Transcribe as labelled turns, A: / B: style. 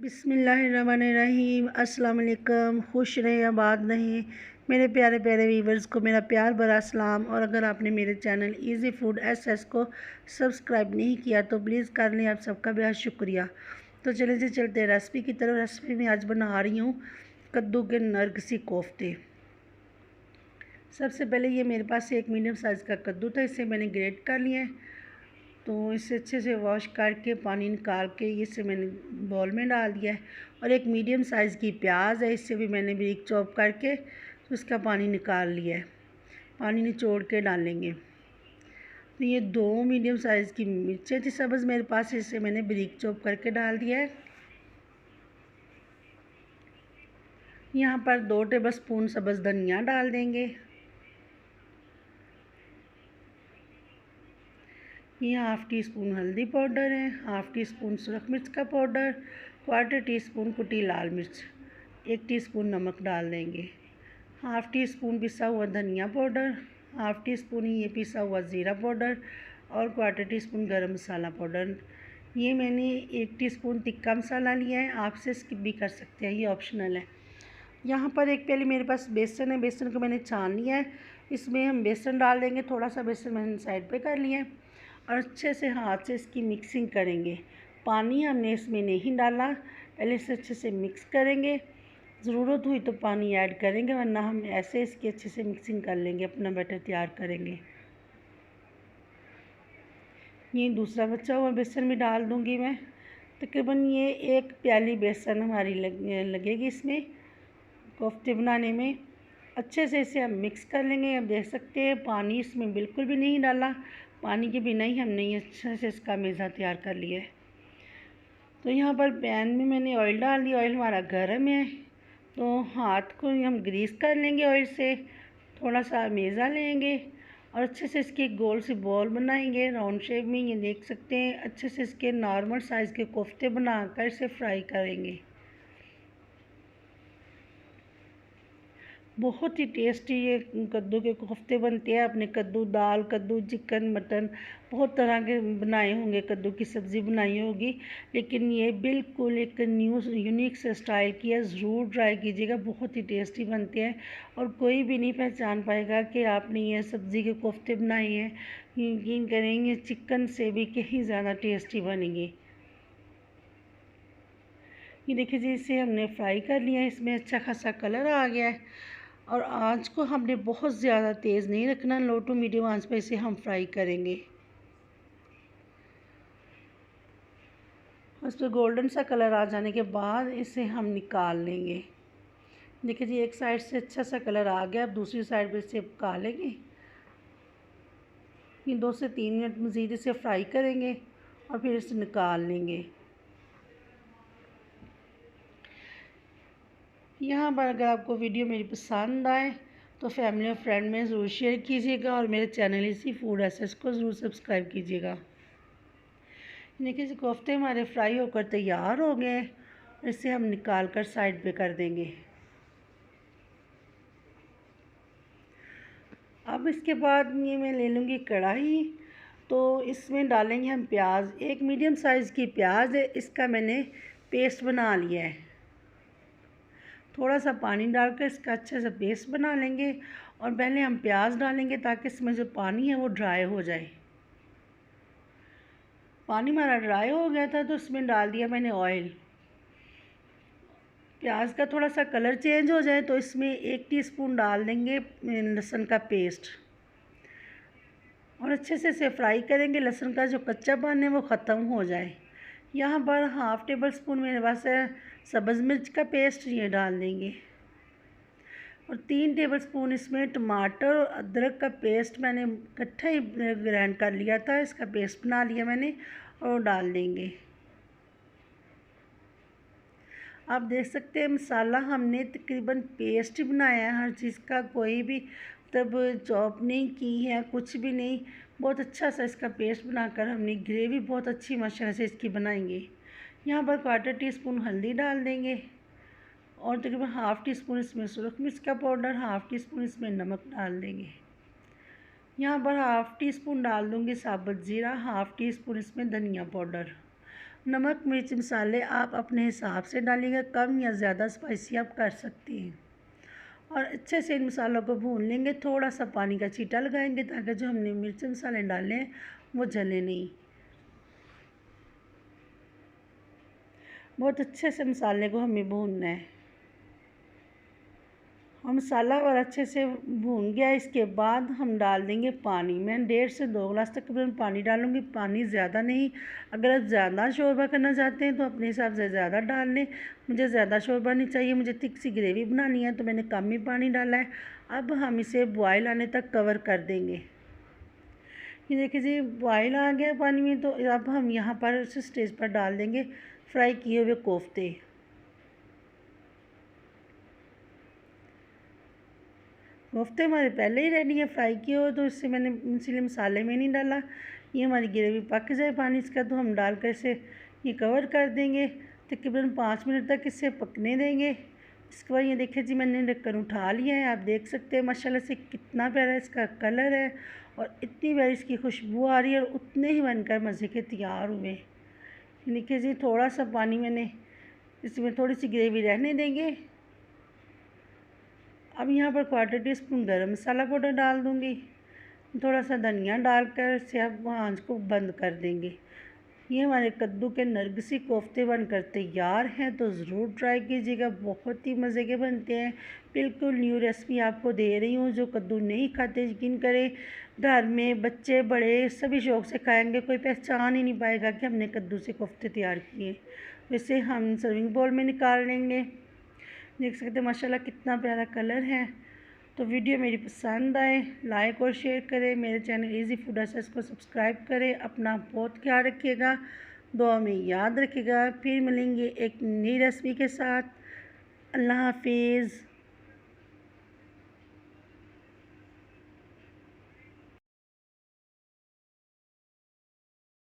A: बिस्मिल्लाहिर्रहमानिर्रहीम। अस्सलाम वालेकुम। खुश रहें, आबाद रहें मेरे प्यारे प्यारे वीवर्स को मेरा प्यार भरा सलाम। और अगर आपने मेरे चैनल इजी फूड एसएस को सब्सक्राइब नहीं किया तो प्लीज़ कर लें, आप सबका बेहद शुक्रिया। तो चले जी चलते हैं रेसिपी की तरफ। रेसिपी में आज बना रही हूँ कद्दू के नरगिसी कोफ्ते। सबसे पहले ये मेरे पास एक मीडियम साइज़ का कद्दू था, इसे मैंने ग्रेट कर लिया है। तो इसे अच्छे से वॉश करके पानी निकाल के इसे मैंने बाउल में डाल दिया है। और एक मीडियम साइज़ की प्याज है, इससे भी मैंने बारीक चॉप करके तो इसका पानी निकाल लिया है। पानी निचोड़ के डालेंगे। तो ये 2 मीडियम साइज़ की मिर्चें थी सब्ज़ मेरे पास, इसे मैंने बारीक चॉप करके डाल दिया है। यहाँ पर 2 टेबलस्पून सब्ज़ धनिया डाल देंगे। ये हाफ़ टी स्पून हल्दी पाउडर है, हाफ़ टी स्पून सुरख मिर्च का पाउडर, 1/4 टीस्पून कुटी लाल मिर्च, 1 टीस्पून नमक डाल देंगे। हाफ़ टी स्पून पिसा हुआ धनिया पाउडर, हाफ़ टी स्पून ही ये पिसा हुआ ज़ीरा पाउडर और 1/4 टीस्पून गरम मसाला पाउडर। ये मैंने 1 टीस्पून तिक्का मसाला लिया है, आपसे स्किप भी कर सकते हैं, ये ऑप्शनल है। यहाँ पर एक प्याली मेरे पास बेसन है, बेसन को मैंने छान लिया है। इसमें हम बेसन डाल देंगे, थोड़ा सा बेसन मैंने साइड पे कर लिया है और अच्छे से हाथ से इसकी मिक्सिंग करेंगे। पानी हमने इसमें नहीं डाला, पहले इसे अच्छे से मिक्स करेंगे। ज़रूरत हुई तो पानी ऐड करेंगे, वरना हम ऐसे इसकी अच्छे से मिक्सिंग कर लेंगे, अपना बैटर तैयार करेंगे। ये दूसरा बचा हुआ बेसन भी डाल दूँगी मैं। तकरीबन ये 1 प्याली बेसन हमारी लगेगी इसमें कोफ्ते बनाने में। अच्छे से इसे हम मिक्स कर लेंगे। अब देख सकते हैं पानी इसमें बिल्कुल भी नहीं डाला, पानी के बिना ही हमने ये अच्छे से इसका मेज़ा तैयार कर लिया है। तो यहाँ पर पैन में मैंने ऑयल डाल दिया। ऑयल हमारा गर्म है तो हाथ को हम ग्रीस कर लेंगे ऑयल से। थोड़ा सा मेज़ा लेंगे और अच्छे से इसकी गोल सी बॉल बनाएंगे राउंड शेप में। ये देख सकते हैं अच्छे से इसके नॉर्मल साइज़ के कोफ्ते बनाकर इसे फ्राई करेंगे। बहुत ही टेस्टी ये कद्दू के कोफ्ते बनते हैं। आपने कद्दू दाल, कद्दू चिकन, मटन, बहुत तरह के बनाए होंगे, कद्दू की सब्ज़ी बनाई होगी, लेकिन ये बिल्कुल एक न्यू यूनिक से स्टाइल की है। ज़रूर ट्राई कीजिएगा, बहुत ही टेस्टी बनते हैं और कोई भी नहीं पहचान पाएगा कि आपने ये सब्ज़ी के कोफ्ते बनाए हैं। यकीन करेंगे चिकन से भी कहीं ज़्यादा टेस्टी बनेंगे। ये देखिए जी, इसे हमने फ्राई कर लिया है, इसमें अच्छा खासा कलर आ गया है। और आँच को हमने बहुत ज़्यादा तेज़ नहीं रखना, लो टू मीडियम आँच पे इसे हम फ्राई करेंगे। उस पर गोल्डन सा कलर आ जाने के बाद इसे हम निकाल लेंगे। देखिए जी, एक साइड से अच्छा सा कलर आ गया, अब दूसरी साइड पे इसे पका लेंगे। ये 2 से 3 मिनट मज़ीद इसे फ्राई करेंगे और फिर इसे निकाल लेंगे। यहाँ पर अगर आपको वीडियो मेरी पसंद आए तो फैमिली और फ्रेंड में ज़रूर शेयर कीजिएगा और मेरे चैनल इसी फूड एसेस को ज़रूर सब्सक्राइब कीजिएगा। देखिए कोफ्ते हमारे फ्राई होकर तैयार हो गए, इसे हम निकाल कर साइड पे कर देंगे। अब इसके बाद ये मैं ले लूँगी कढ़ाई, तो इसमें डालेंगे हम प्याज। एक मीडियम साइज़ की प्याज है, इसका मैंने पेस्ट बना लिया है। थोड़ा सा पानी डालकर इसका अच्छे से पेस्ट बना लेंगे और पहले हम प्याज डालेंगे ताकि इसमें जो पानी है वो ड्राई हो जाए। पानी हमारा ड्राई हो गया था तो इसमें डाल दिया मैंने ऑयल। प्याज का थोड़ा सा कलर चेंज हो जाए तो इसमें 1 टीस्पून डाल देंगे लहसुन का पेस्ट और अच्छे से इसे फ्राई करेंगे। लहसुन का जो कच्चापन है वो ख़त्म हो जाए। यहाँ पर हाफ़ टेबल स्पून मेरे पास है सब्ज़ मिर्च का पेस्ट, ये डाल देंगे और 3 टेबलस्पून इसमें टमाटर और अदरक का पेस्ट मैंने इकट्ठा ही ग्राइंड कर लिया था, इसका पेस्ट बना लिया मैंने और डाल देंगे। आप देख सकते हैं मसाला हमने तकरीबन पेस्ट ही बनाया है, हर चीज़ का कोई भी तब चॉप नहीं की है, कुछ भी नहीं। बहुत अच्छा सा इसका पेस्ट बनाकर हमने ग्रेवी बहुत अच्छी माशाल्लाह से इसकी बनाएंगे। यहाँ पर 1/4 टीस्पून हल्दी डाल देंगे और तकरीबन हाफ़ टी स्पून इसमें सुरख मिर्च का पाउडर, हाफ़ टी स्पून इसमें नमक डाल देंगे। यहाँ पर हाफ़ टी स्पून डाल दूँगी साबुत ज़ीरा, हाफ़ टी स्पून इसमें धनिया पाउडर नमक मिर्च मसाले आप अपने हिसाब से डालिएगा, कम या ज़्यादा स्पाइसी आप कर सकती हैं। और अच्छे से इन मसालों को भून लेंगे। थोड़ा सा पानी का छींटा लगाएंगे ताकि जो हमने मिर्च मसाले डाले हैं वो जले नहीं। बहुत अच्छे से मसाले को हमें भूनना है। और मसाला और अच्छे से भून गया, इसके बाद हम डाल देंगे पानी। मैं 1.5 से 2 गिलास तकरीबन पानी डालूँगी, पानी ज़्यादा नहीं। अगर आप ज़्यादा शोरबा करना चाहते हैं तो अपने हिसाब से ज़्यादा डाल लें। मुझे ज़्यादा शोरबा नहीं चाहिए, मुझे थिक सी ग्रेवी बनानी है, तो मैंने कम ही पानी डाला है। अब हम इसे बॉयल आने तक कवर कर देंगे। ये देखिए जी, बॉयल आ गया पानी में, तो अब हम यहाँ पर इस स्टेज पर डाल देंगे फ्राई किए हुए कोफ्ते। कोफ्ते हमारे पहले ही रेडी है फ्राई किए हुए, तो इससे मैंने इसलिए मसाले में नहीं डाला। ये हमारी ग्रेवी पक जाए पानी इसका, तो हम डाल कर इसे ये कवर कर देंगे। तकरीबन 5 मिनट तक इसे पकने देंगे। इसके बाद ये देखिए जी, मैंने ढक्कन उठा लिया है। आप देख सकते हैं माशाल्लाह से कितना प्यारा इसका कलर है और इतनी प्यारी इसकी खुशबू आ रही है, और उतने ही बनकर मज़े के तैयार हुए। देखिए जी, थोड़ा सा पानी मैंने इसमें थोड़ी सी ग्रेवी रहने देंगे। अब यहाँ पर 1/4 टीस्पून गरम मसाला पाउडर डाल दूँगी। थोड़ा सा धनिया डालकर इसे अब आंच को बंद कर देंगे। ये हमारे कद्दू के नरगिसी कोफ्ते बनकर तैयार हैं, तो ज़रूर ट्राई कीजिएगा। बहुत ही मज़े के बनते हैं। बिल्कुल न्यू रेसिपी आपको दे रही हूँ। जो कद्दू नहीं खाते यकीन करें, घर में बच्चे बड़े सभी शौक़ से खाएंगे। कोई पहचान ही नहीं पाएगा कि हमने कद्दू से कोफ्ते तैयार किए। वैसे हम सर्विंग बोल में निकाल लेंगे। देख सकते हैं माशाल्लाह कितना प्यारा कलर है। तो वीडियो मेरी पसंद आए लाइक और शेयर करें। मेरे चैनल इजी फूड एसेस को सब्सक्राइब करें। अपना बहुत ख्याल रखिएगा, दुआ में याद रखिएगा। फिर मिलेंगे एक नई रेसिपी के साथ। अल्लाह हाफिज़।